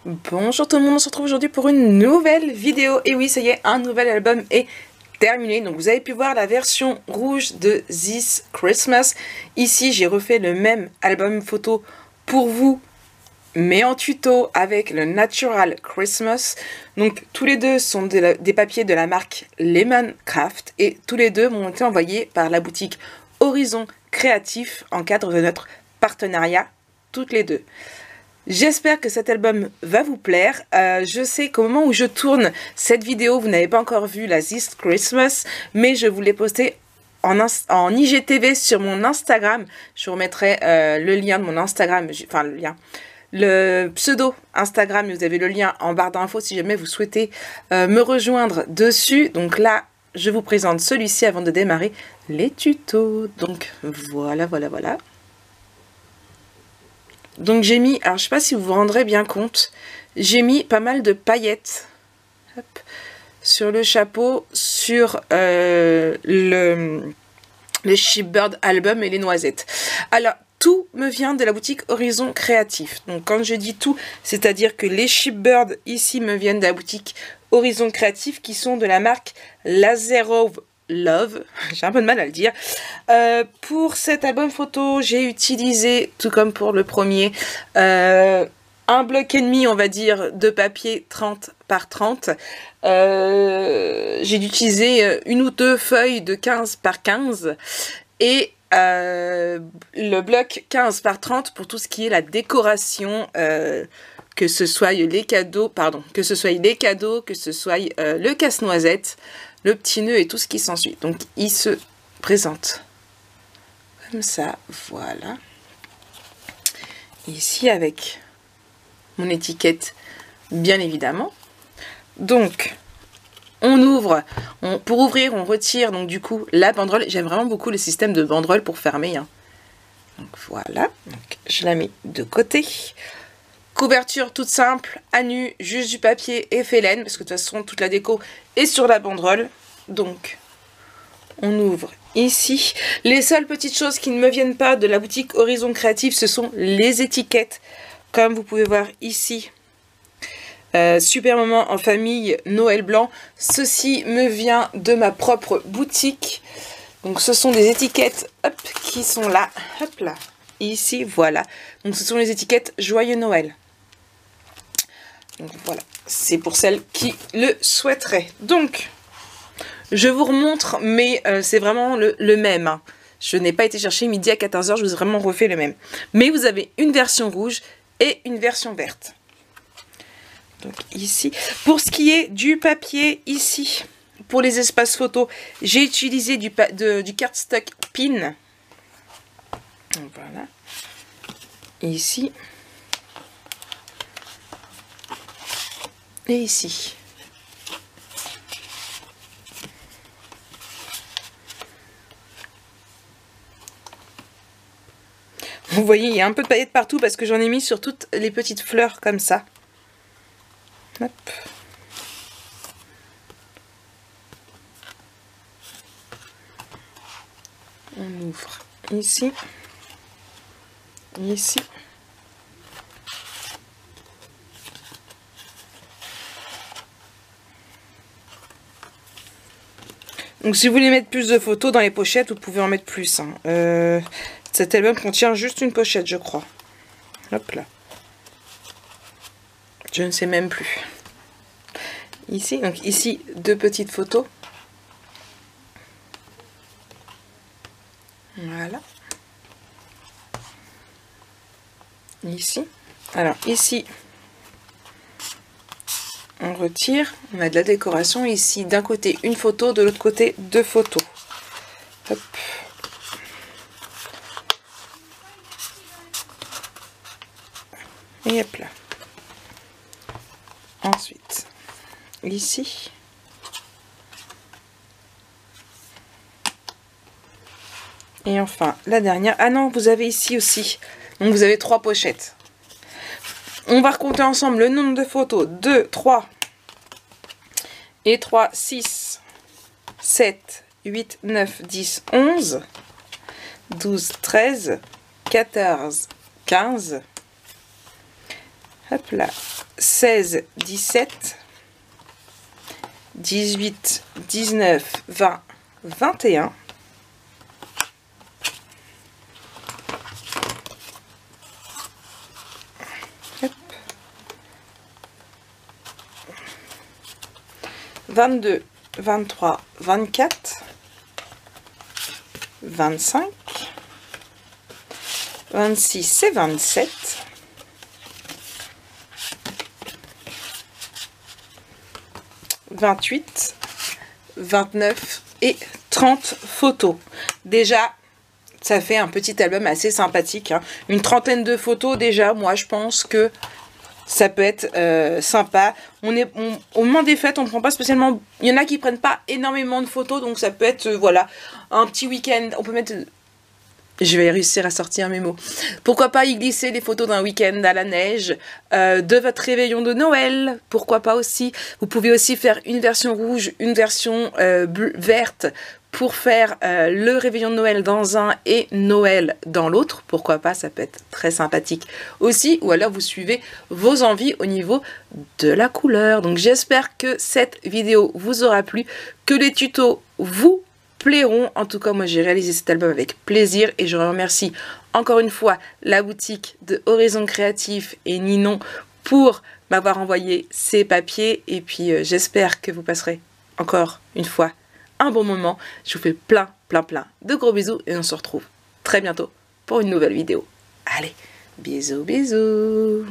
Bonjour tout le monde, on se retrouve aujourd'hui pour une nouvelle vidéo. Et oui, ça y est, un nouvel album est terminé. Donc vous avez pu voir la version rouge de This Christmas. Ici, j'ai refait le même album photo pour vous, mais en tuto avec le Natural Christmas. Donc tous les deux sont des papiers de la marque Lemon Craft et tous les deux m'ont été envoyés par la boutique Horizon Créatif en cadre de notre partenariat, toutes les deux. J'espère que cet album va vous plaire. Je sais qu'au moment où je tourne cette vidéo, vous n'avez pas encore vu la This Christmas, mais je vous l'ai posté en IGTV sur mon Instagram. Je vous remettrai le lien de mon Instagram, enfin le pseudo Instagram, vous avez le lien en barre d'infos si jamais vous souhaitez me rejoindre dessus. Donc là, je vous présente celui-ci avant de démarrer les tutos. Donc voilà. Donc j'ai mis, alors je sais pas si vous vous rendrez bien compte, j'ai mis pas mal de paillettes sur le chapeau, sur le Shipbird album et les noisettes. Alors tout me vient de la boutique Horizon Créatif. Donc quand je dis tout, c'est-à-dire que les Shipbird ici me viennent de la boutique Horizon Créatif qui sont de la marque Lazarov Love, j'ai un peu de mal à le dire. Pour cet album photo, j'ai utilisé, tout comme pour le premier, un bloc et demi, on va dire, de papier 30 par 30. J'ai utilisé une ou deux feuilles de 15 par 15 et le bloc 15 par 30 pour tout ce qui est la décoration, que ce soit les cadeaux, que ce soit le casse-noisette, le petit nœud et tout ce qui s'ensuit. Donc il se présente comme ça, voilà. Ici avec mon étiquette, bien évidemment. Donc on ouvre, pour ouvrir on retire donc du coup la banderole. J'aime vraiment beaucoup le système de banderole pour fermer, hein. Donc voilà, donc, je la mets de côté. Couverture toute simple, à nu, juste du papier et félène, parce que de toute façon toute la déco est sur la banderole. Donc on ouvre ici. Les seules petites choses qui ne me viennent pas de la boutique Horizon Créatif, ce sont les étiquettes. Comme vous pouvez voir ici, super moment en famille, Noël blanc. Ceci me vient de ma propre boutique. Donc ce sont des étiquettes qui sont là, hop là, ici, voilà. Donc ce sont les étiquettes Joyeux Noël. Donc voilà, c'est pour celles qui le souhaiteraient. Donc, je vous remontre, mais c'est vraiment le même, hein. Je n'ai pas été chercher midi à 14 h, je vous ai vraiment refait le même. Mais vous avez une version rouge et une version verte. Donc ici, pour ce qui est du papier, ici, pour les espaces photos, j'ai utilisé du cardstock pin. Voilà. Ici. Et ici. Vous voyez, il y a un peu de paillettes partout parce que j'en ai mis sur toutes les petites fleurs comme ça. Hop. On ouvre ici. Ici. Donc si vous voulez mettre plus de photos dans les pochettes, vous pouvez en mettre plus, hein. Cet album contient juste une pochette, je crois. Hop là. Je ne sais même plus. Ici, donc ici, deux petites photos. Voilà. Ici. Alors ici, on retire, on a de la décoration. Ici, d'un côté, une photo, de l'autre côté, deux photos. Hop. Et hop là. Ensuite, ici. Et enfin, la dernière. Ah non, vous avez ici aussi. Donc, vous avez 3 pochettes. On va recompter ensemble le nombre de photos. 2, 3. Et 3, 6, 7, 8, 9, 10, 11, 12, 13, 14, 15. Hop là. 16, 17, 18, 19, 20, 21. 22, 23, 24, 25, 26 et 27, 28, 29 et 30 photos. Déjà, ça fait un petit album assez sympathique, hein. Une trentaine de photos déjà, moi je pense que ça peut être sympa. Au moment des fêtes, on ne prend pas spécialement... Il y en a qui prennent pas énormément de photos, donc ça peut être, voilà, un petit week-end. On peut mettre... Je vais réussir à sortir mes mots. Pourquoi pas y glisser des photos d'un week-end à la neige, de votre réveillon de Noël, pourquoi pas aussi. Vous pouvez aussi faire une version rouge, une version verte, pour faire le réveillon de Noël dans un et Noël dans l'autre. Pourquoi pas, ça peut être très sympathique aussi. Ou alors vous suivez vos envies au niveau de la couleur. Donc j'espère que cette vidéo vous aura plu, que les tutos vous plairont. En tout cas, moi j'ai réalisé cet album avec plaisir et je remercie encore une fois la boutique de Horizon Créatif et Ninon pour m'avoir envoyé ces papiers. Et puis j'espère que vous passerez encore une fois un bon moment. Je vous fais plein de gros bisous et on se retrouve très bientôt pour une nouvelle vidéo. Allez, bisous bisous.